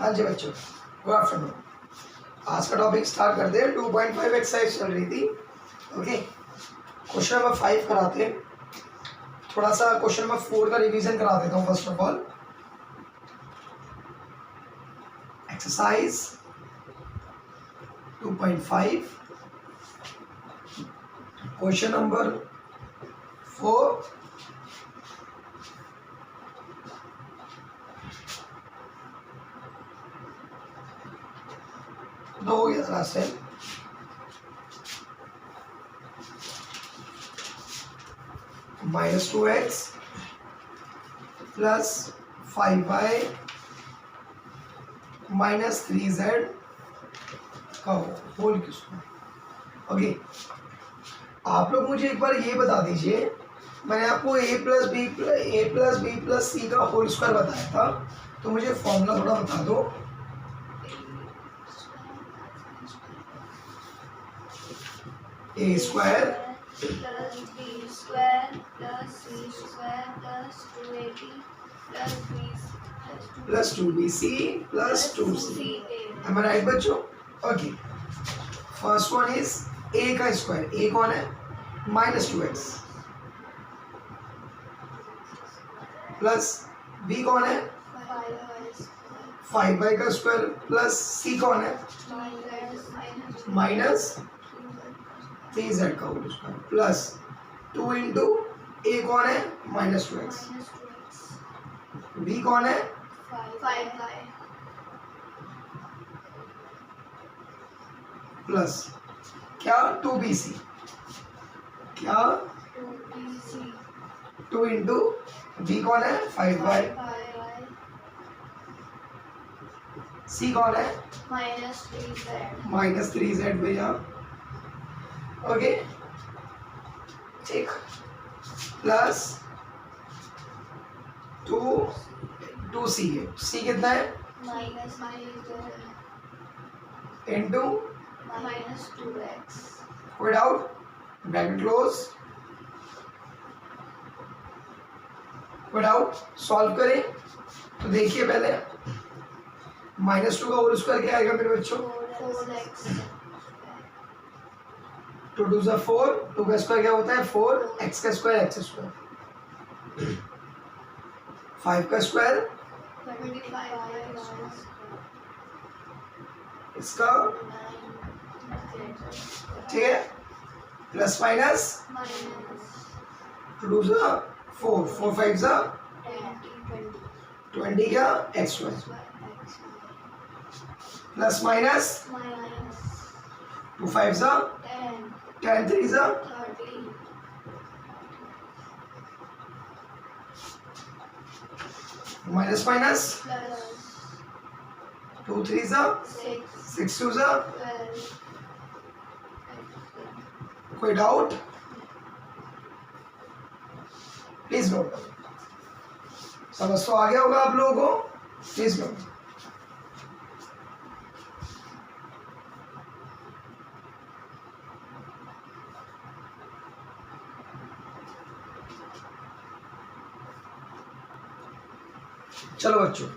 हाँ जी बच्चों, good afternoon. आज का टॉपिक स्टार्ट करते हैं। 2.5 एक्सरसाइज चल रही थी। ओके, क्वेश्चन नंबर 5 कराते हैं। थोड़ा सा क्वेश्चन नंबर 4 का रिवीजन करा देता हूँ। First of all exercise 2.5 question number 4। दो हो गया last time. -2x plus 5y -3z का होल क्यूब। ओके, आप लोग मुझे एक बार ये बता दीजिए, मैंने आपको a plus b plus c का होल स्क्वायर बताया था, तो मुझे फॉर्मूला थोड़ा बता दो। a square plus B square plus C square plus 2ab plus 2bc plus 2c। Am I right बच्चों? Okay, first one is a का स्क्वायर। a कौन है? -2x प्लस b कौन है? 5y का स्क्वायर प्लस c कौन है? -3z का whole square plus 2 into a कौन है? -2x। b कौन है? 5y प्लस क्या? 2bc। क्या? 2 इंटू b कौन है? 5y। c कौन है? -3z भैया। ओके ठीक, प्लस 2c है। c कितना है? इंटू -2x कोई डाउट? Bracket close. कोई डाउट? सॉल्व करें तो देखिए पहले -2 का होल स्क्वायर क्या आएगा मेरे बच्चों? 4x 2 2 ज़ा 4, 2 का स्क्वायर क्या होता है? 4, x का स्क्वायर x स्क्वायर, 5 का स्क्वायर 25 इसका, ठीक है, प्लस माइनस 2 2 ज़ा 4, 4 5 ज़ा 20 क्या? x स्क्वायर प्लस माइनस 2 5 ज़ा 10 3 ज़ा माइनस माइनस 2 3 ज़ा 6 2 ज़ा। कोई डाउट? Please note. समझ तो आ गया होगा आप लोगों को? Please note. चलो बच्चों,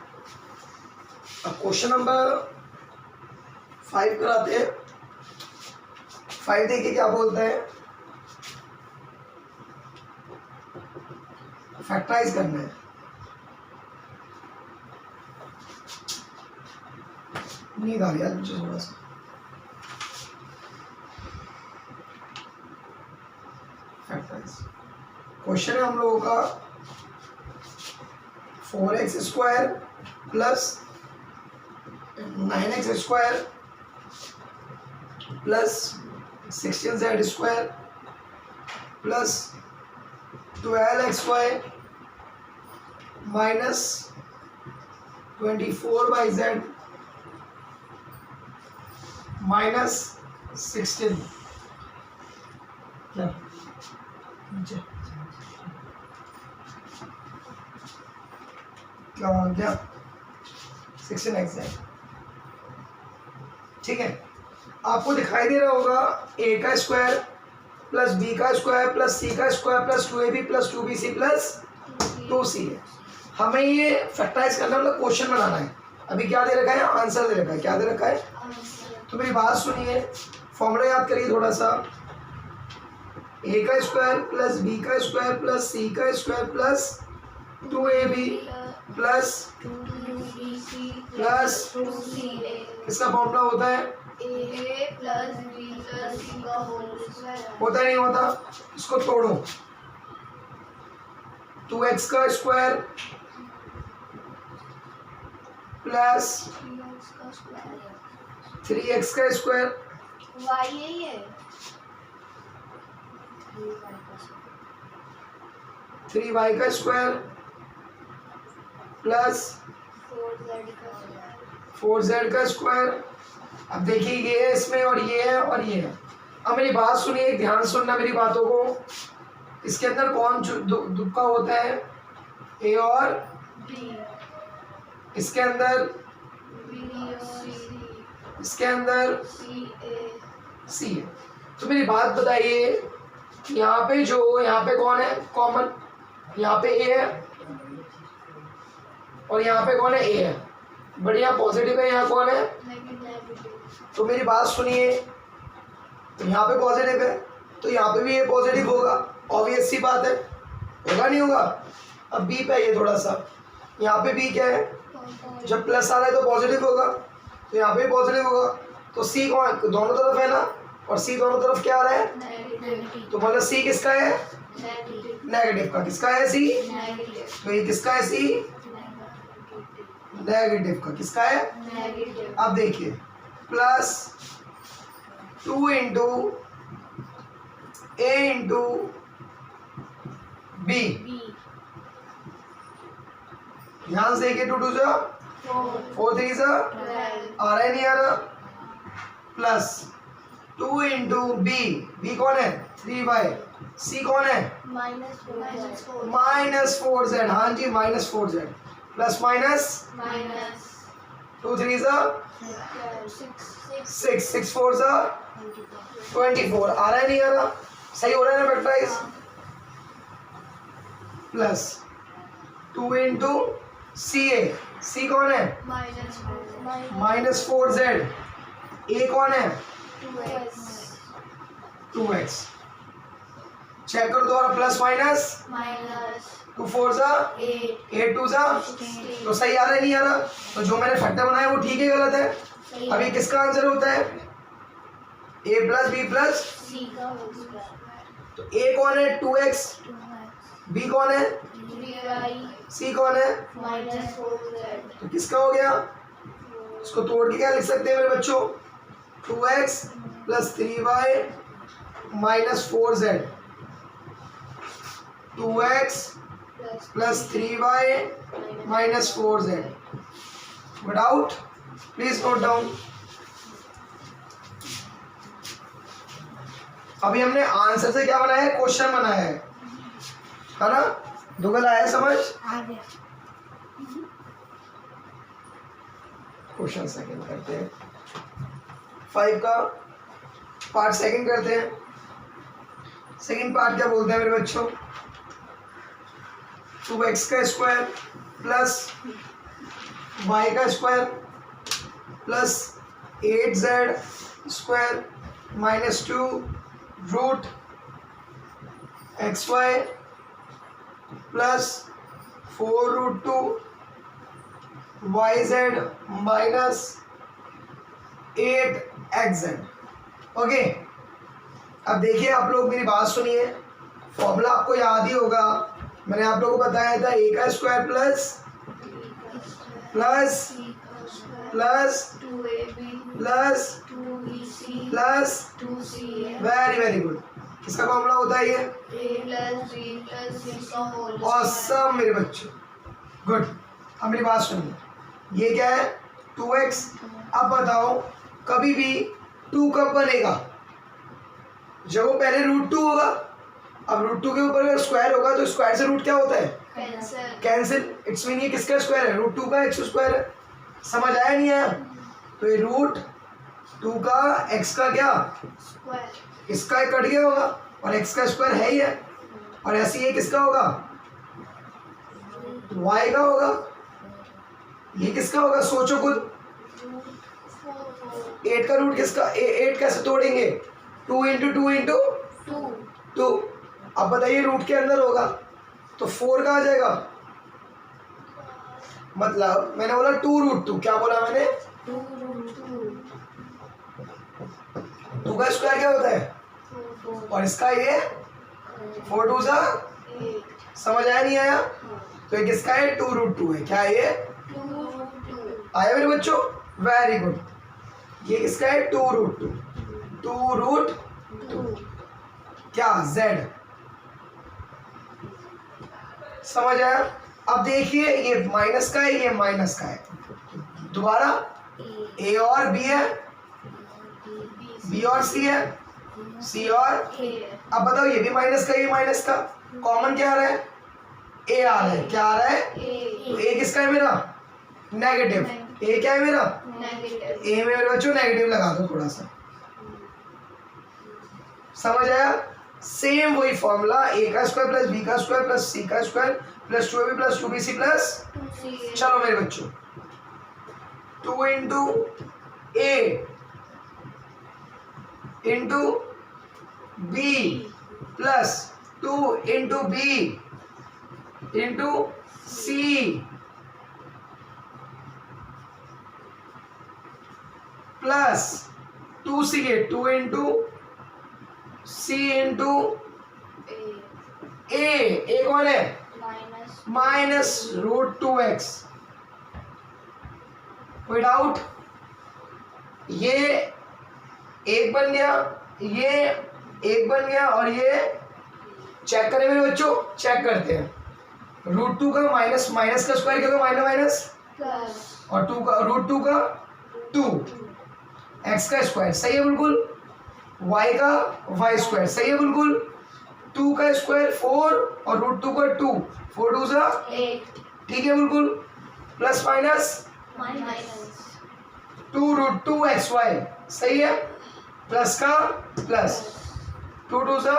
अब क्वेश्चन नंबर 5 कराते हैं। 5 देखिए क्या बोलता है। फैक्टराइज करना है। नींद आ रही है मुझे थोड़ा सा। फैक्टराइज क्वेश्चन है हम लोगों का 4x square plus 9x square plus 16z square plus 12xy minus 24yz minus 16। क्या क्या हो गया? 16xz। ठीक है, आपको दिखाई दे रहा होगा a का स्क्वायर प्लस b का स्क्वायर प्लस c का square plus 2ab plus 2bc plus 2c है। हमें ये फैक्टराइज करना मतलब क्वेश्चन बनाना है। अभी क्या दे रखा है, आंसर दे रखा है, क्या दे रखा है। तो मेरी बात सुनिए, फॉर्मूला याद करिए थोड़ा सा, ए का स्क्वायर प्लस बी का स्क्वायर प्लस सी का square plus 2ab plus plus किसका फॉर्मूला होता है, होता नहीं होता, इसको तोड़ो, 2x का स्क्वायर प्लस 3x का स्क्वायर, यही है 3y का स्क्वायर प्लस 4z का स्क्वायर। अब देखिए ये है इसमें और ये है और ये है। अब मेरी बात सुनिए, ध्यान सुनना मेरी बातों को, इसके अंदर कौन दुक्का होता है, ए और बी, इसके अंदर, इसके अंदर सी है। तो मेरी बात बताइए, यहाँ पे जो, यहाँ पे कौन है कॉमन, यहाँ पे ए है और यहाँ पे कौन है, ए है, बढ़िया पॉजिटिव है, यहाँ कौन है, तो मेरी बात सुनिए, तो यहाँ पे पॉजिटिव है तो यहाँ पे भी ये पॉजिटिव होगा, ऑब्वियस सी बात है, होगा नहीं होगा। अब बी पे ये थोड़ा सा, यहाँ पे बी क्या है, जब प्लस आ रहा है तो पॉजिटिव होगा, तो यहाँ पे भी पॉजिटिव होगा, तो सी कौन, दोनों तरफ है ना, और सी दोनों तरफ क्या आ रहा है, तो मतलब सी किसका है, नेगेटिव का, किसका है सी, तो ये किसका है सी, नेगेटिव का, किसका है। अब देखिए प्लस 2 इंटू ए इंटू बी, ध्यान से देखिए, 2 2 जा 4 3 जा, आ रहा है नहीं आ रहा, प्लस 2 इंटू बी, बी कौन है 3y, सी कौन है माइनस 4z, हाँ जी माइनस 4z, प्लस माइनस 2 3 जा 6 6 4 जा 24, आ रहा है नहीं आ रहा, सही हो रहा है ना फैक्टराइज, प्लस 2 इंटू सी ए, सी कौन है माइनस 4z, ए कौन है 2x, चेक करो दोबारा, प्लस माइनस 2 4 जा 8 2 जा, तो सही आ रहा है नहीं आ रहा, तो जो मैंने फैक्टर बनाया वो ठीक है गलत है। अभी किसका आंसर होता है, a प्लस बी प्लस, तो a कौन है 2x, b कौन है, c कौन है, तो किसका हो गया, इसको तोड़ के क्या लिख सकते हैं मेरे बच्चों, 2x plus 3y minus 4z, 2x plus 3y minus 4z, without, please note down. अभी हमने आंसर से क्या बनाया है, क्वेश्चन बनाया है ना, दुगल आया समझ, क्वेश्चन सेकंड करते हैं, 5 का पार्ट सेकंड करते हैं। सेकंड पार्ट क्या बोलते हैं मेरे बच्चों, 2x का स्क्वायर प्लस y का square plus 8z square minus 2 root xy plus 4 root 2 yz minus 8xz। Okay, अब देखिए आप लोग मेरी बात सुनिए, फॉर्मूला आपको याद ही होगा, मैंने आप लोगों को बताया था, a का square plus plus plus plus plus, very very good, किसका फॉर्मूला होता है ये, ऑसम मेरे बच्चों, गुड। अब मेरी बात सुनिए, ये क्या है 2x, अब बताओ कभी भी 2 कब बनेगा, जब वो पहले रूट 2 होगा, अब रूट 2 के ऊपर अगर स्क्वायर होगा तो स्क्वायर से रूट क्या होता है, कैंसिल, इट्स मीन ये किसका स्क्वायर है, रूट 2 का x स्क्वायर है, समझ आया नहीं आया, तो ये रूट 2 का x का क्या, इसका कट गया होगा और x का स्क्वायर है ही है, और ऐसे ये किसका होगा, y का होगा, ये किसका होगा, सोचो खुद। 8 का रूट किसका, 8 कैसे तोड़ेंगे, 2 इंटू 2 इंटू 2। अब बताइए रूट के अंदर होगा तो 4 का आ जाएगा, मतलब मैंने बोला 2√2, क्या बोला मैंने, 2 का स्क्वायर क्या होता है, और इसका ये 4 2 सा, समझ आया नहीं आया, तो ये किसका है, 2√2 है, क्या है ये, आया मेरे बच्चों, वेरी गुड। ये किसका है, 2√2, 2√2 क्या, z, समझ आया। अब देखिए ये माइनस का है, ये माइनस का है, दोबारा a और b है, b और c है, c और, अब बताओ ये भी माइनस का, ये माइनस का, कॉमन क्या आ रहा है, a आ रहा है, क्या आ रहा है, तो a किसका है मेरा, नेगेटिव, a क्या है मेरा, a में मेरे बच्चों नेगेटिव लगा दो थोड़ा सा, समझ आया। सेम वही फॉर्मूला, a का स्क्वायर प्लस b का स्क्वायर प्लस c का square plus 2ab plus 2bc plus, चलो मेरे बच्चों 2 into a into b plus 2 into b into c plus 2c के 2 इंटू c इंटू a कौन है, -√2x, कोई डाउट, ये एक बन गया, ये एक बन गया, और ये चेक करें मेरे बच्चों, चेक करते हैं, √2 का माइनस माइनस का स्क्वायर क्या होगा, माइनस माइनस, और 2 का √2 का 2, x का स्क्वायर सही है बिल्कुल, y का y स्क्वायर सही है बिल्कुल, 2 का स्क्वायर 4 और √2 का 2, 4 2 सा 8, ठीक है बिल्कुल, प्लस माइनस 2√2xy सही है, प्लस का प्लस 2 2 सा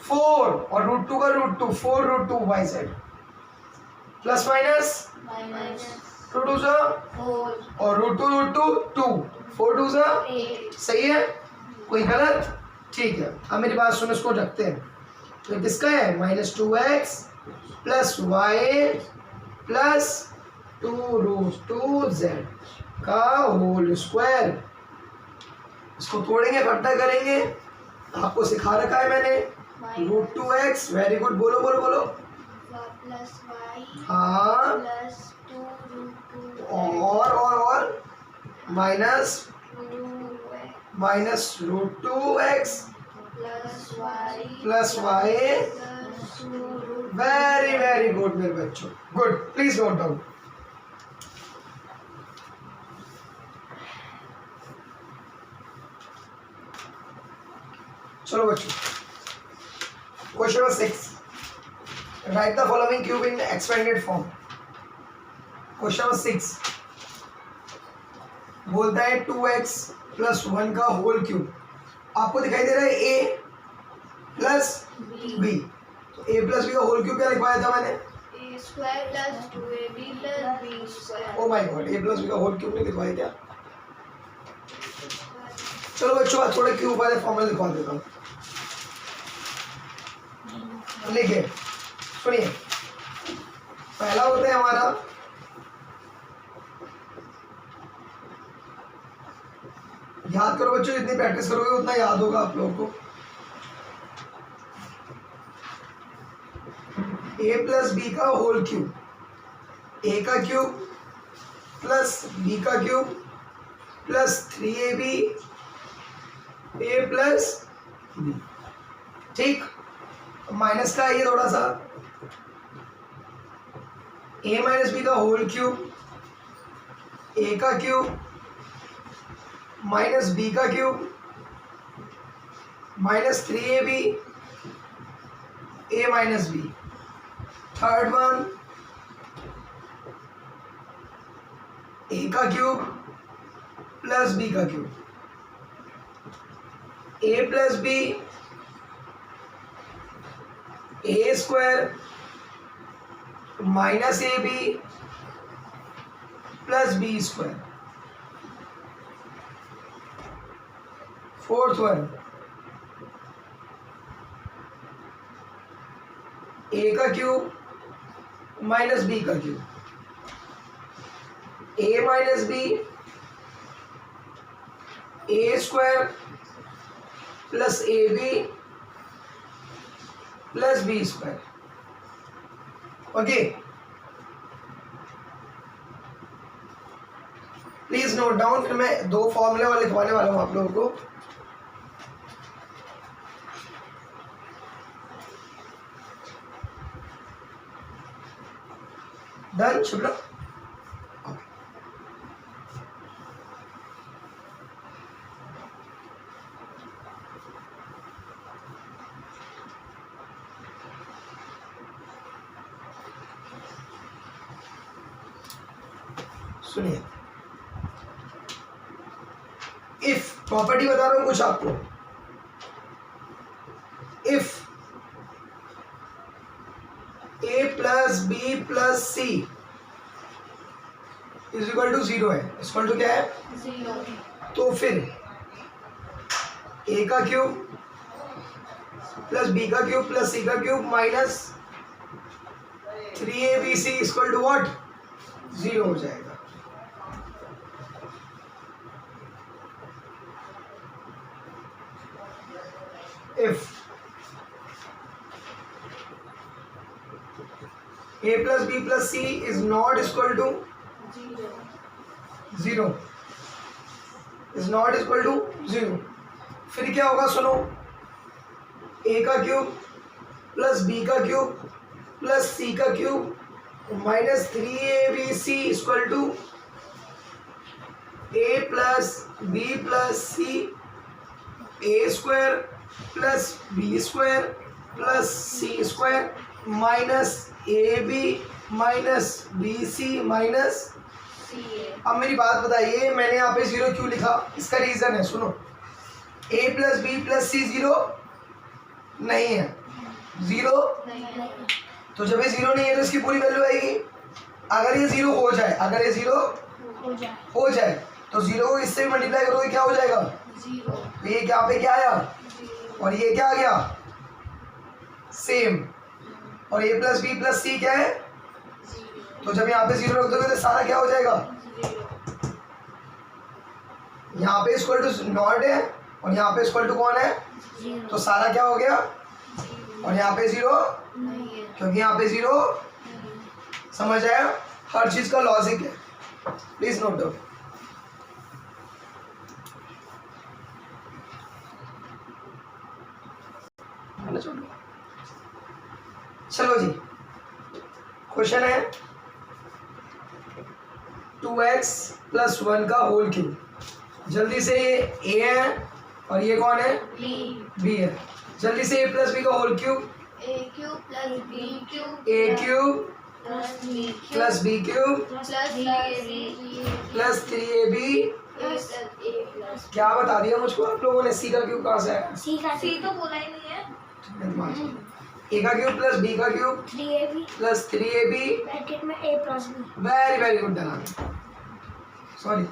4 और √2 का √2, 4√2yz, प्लस माइनस 2 2 सा और √2 2, 4 2 सा सही है, कोई गलत, ठीक है। अब मेरी बात सुनो, इसको रखते हैं, तो किसका है, -2x plus y plus 2√2z का होल स्क्वायर, इसको तोड़ेंगे, इकट्ठा करेंगे, आपको सिखा रखा है मैंने, √2x, वेरी गुड, बोलो बोलो बोलो, प्लस y हाँ, प्लस 2√2 और minus √2x plus y, very very good मेरे बच्चों, गुड, प्लीज नोट डाउन। चलो बच्चों, question number 6, right the following cube in expanded form. Question number 6 बोलता है 2x प्लस 1 का होल क्यूब, आपको दिखाई दे रहा है a प्लस b, तो a प्लस b का होल क्यूब क्या लिखवाया था मैंने, square plus 2ab plus b square, oh my God, a plus b का होल क्यूब नहीं लिखवाया क्या, चलो बच्चों आज थोड़े क्यूब वाले फॉर्मूला लिखवा देता हूँ, लिखिए, सुनिए, पहला होता है हमारा याद करो बच्चों, जितनी प्रैक्टिस करोगे उतना याद होगा आप लोगों को, a प्लस बी का होल क्यूब, a का क्यूब प्लस b का cube plus 3ab a plus b, ठीक, माइनस का ये थोड़ा सा, a माइनस बी का होल क्यूब, a का क्यूब माइनस बी का cube minus 3ab a minus B, third one a का क्यूब प्लस b का cube, a plus B a square minus ab plus B square. Fourth one A का cube minus B का cube, a minus b a square plus a b plus B square. Okay, please note down. फिर मैं दो फॉर्मूले वाले लिखवाने वाला हूं आप लोगों को। डन शुभ्रा? सुनिए, इफ प्रॉपर्टी बता रहा हूं कुछ आपको। If a plus b plus c is equal to 0 है, इक्वल टू क्या है? 0। तो फिर a का क्यूब प्लस बी का क्यूब प्लस सी का cube minus 3abc equal to what? 0 हो जाएगा। If a plus b plus c is not equal to 0, is not equal to 0, फिर क्या होगा? सुनो, a का क्यूब प्लस b का क्यूब प्लस c का cube minus 3abc equal to a plus b plus c a square plus b square plus c square minus a b minus b c minus. अब मेरी बात बताइए, मैंने यहाँ पे 0 क्यों लिखा? इसका रीजन है, सुनो। a प्लस बी प्लस सी 0 नहीं है, 0 तो जब ये 0 नहीं है तो इसकी पूरी वैल्यू आएगी। अगर ये 0 हो जाए, अगर ये 0 हो जाए तो 0 को इससे भी मल्टीप्लाई करोगे क्या हो जाएगा? 0। तो ये क्या पे क्या आया और ये क्या आ गया? सेम। और a प्लस बी प्लस सी क्या है? तो जब यहाँ पे 0 रख दोगे तो सारा क्या हो जाएगा? यहाँ पे इक्वल टू नॉट है और यहाँ पे इक्वल टू कौन है? तो सारा क्या हो गया? और यहाँ पे 0 क्योंकि यहाँ पे 0। समझ आया? हर चीज का लॉजिक है, प्लीज नोट डाउन। चलो जी, क्वेश्चन है 2x प्लस 1 का होल क्यूब। जल्दी से ये a है और ये कौन है? b है। जल्दी से a प्लस b का whole cube. a cube plus b cube a cube plus b cube plus 3ab। क्या बता दिया मुझको आप लोगों ने? c का क्यूब कहाँ से आया? c तो बोला ही नहीं है। a का क्यूब प्लस b का cube 3ab plus 3ab bracket में a plus b। Very very good done. Sorry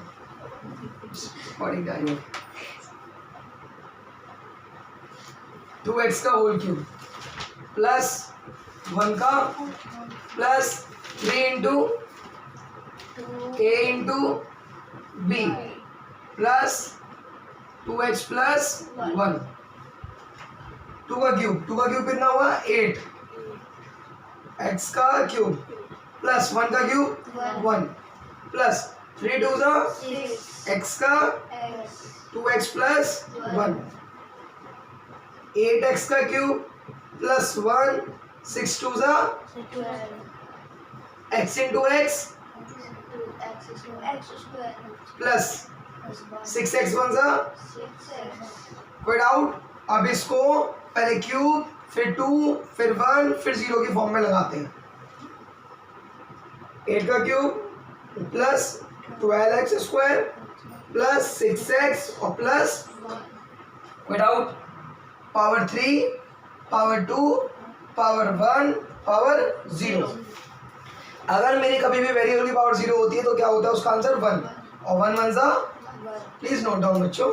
sorry guys. 2x का होल क्यूब प्लस 1 का plus 3 into a into b plus 2x plus 1। 2 का cube कितना हुआ? 8। x का cube plus 1 का cube 1 plus 3 2 जा x का 2x प्लस 1। 8x का क्यूब प्लस 1 6 2 जा x into x plus 6x 1 जा। कोई डाउट? अब इसको पहले क्यूब फिर 2 फिर 1 फिर 0 की फॉर्म में लगाते हैं। 8 का cube plus 12x square plus 6x और प्लस कोई doubt? Power 3 power 2 power 1 power 0। अगर मेरी कभी भी वेरिएबल की पावर 0 होती है तो क्या होता है उसका आंसर 1, और 1 1 सा। प्लीज नोट डाउन बच्चों।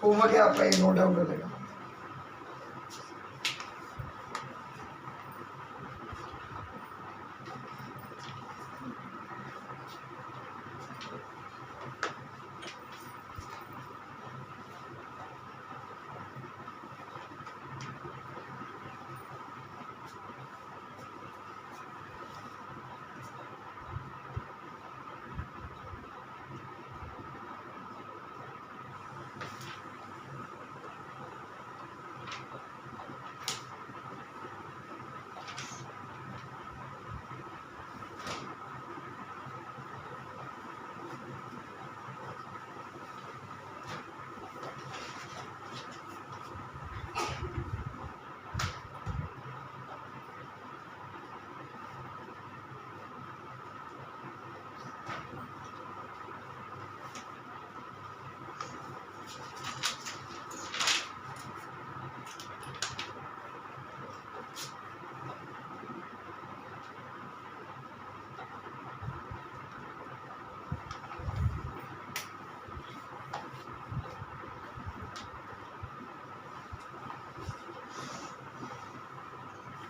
होमवर्क है आपका, नोट डाउन कर लेगा।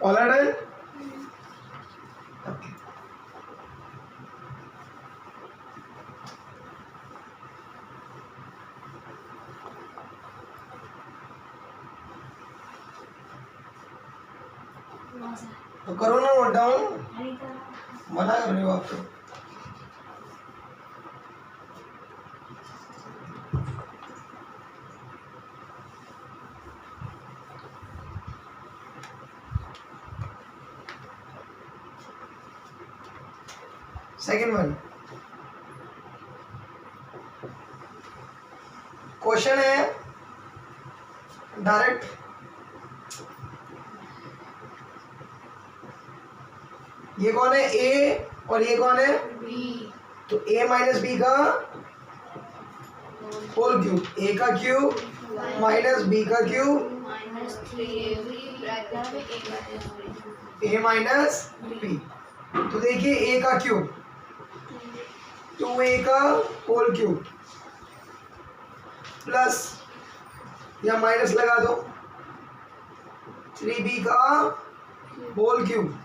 All are done? Okay. तो करो ना नोट डाउन, मना कर रहे हो आप तो। सेकेंड वन क्वेश्चन है डायरेक्ट। ये कौन है? ए और ये कौन है? बी। तो a माइनस बी का होल क्यूब, a का क्यूब माइनस b का क्यूब माइनस 3ab ब्रैकेट में a minus b। a minus b। तो देखिए a का क्यूब 2a का होल क्यूब प्लस या माइनस लगा दो 3b का whole cube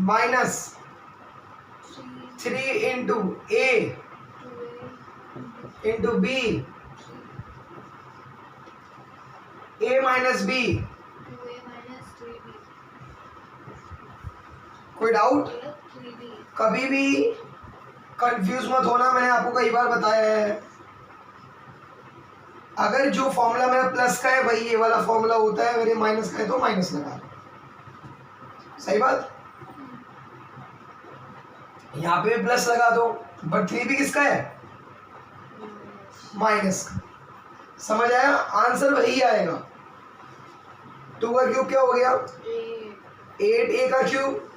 minus 3 into a into b a minus b। 2a minus 3b। कोई डाउट? 3b। कभी भी कंफ्यूज मत होना, मैंने आपको कई बार बताया है। अगर जो फॉर्मूला मेरा प्लस का है वही ये वाला फॉर्मूला होता है, मेरे माइनस का है तो माइनस लगा दो। सही बात? यहाँ पे प्लस लगा दो, बट 3b किसका है? माइनस का। समझ आया? आंसर वही आएगा। 2 का क्यूब क्या हो गया? 8a का क्यूब,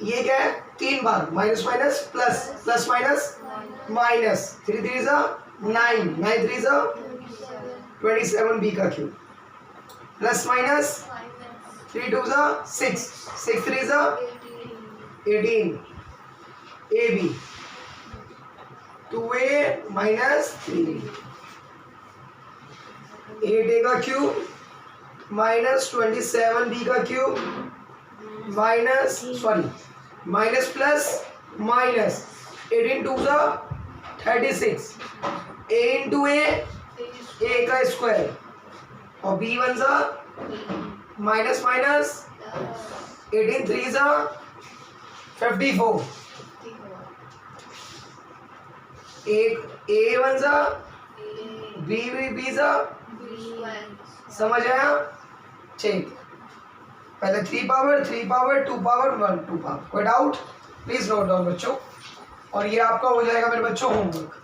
ये क्या है? 3 बार minus minus plus, plus minus minus, 3 3 जा 9, 9 3 जा 27b का क्यूब प्लस माइनस 3 2 जा 6, 6 3 जा 18 ab 2a माइनस 3 8a का क्यूब माइनस 27b का cube minus minus plus minus 18 2 जा 36 a इंटू a का स्क्वायर और b 1 जा माइनस माइनस 18 3 जा 54 एक ए वन सा बी सा, समझ आया? चेक पहले 3 पावर 2 पावर 1 2 पावर। कोई डाउट? प्लीज नोट डाउन बच्चों। और ये आपका हो जाएगा मेरे बच्चों होमवर्क।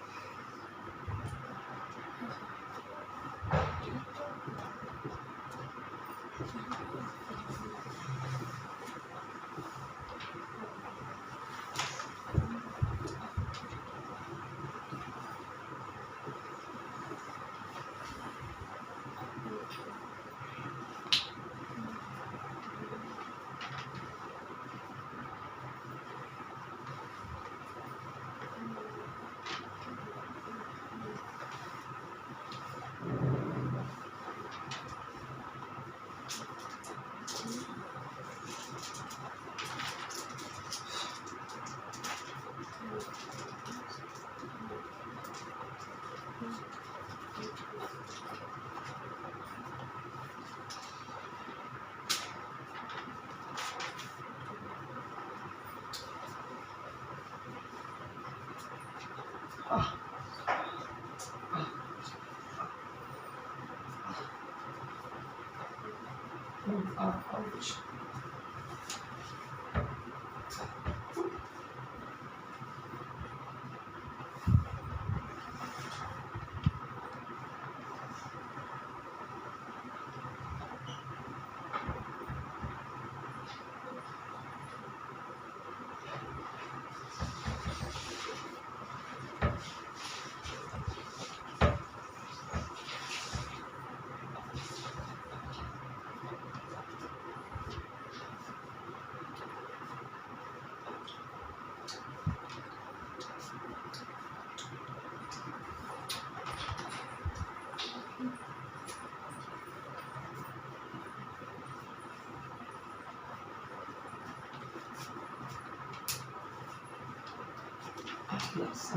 Ouch. Yes.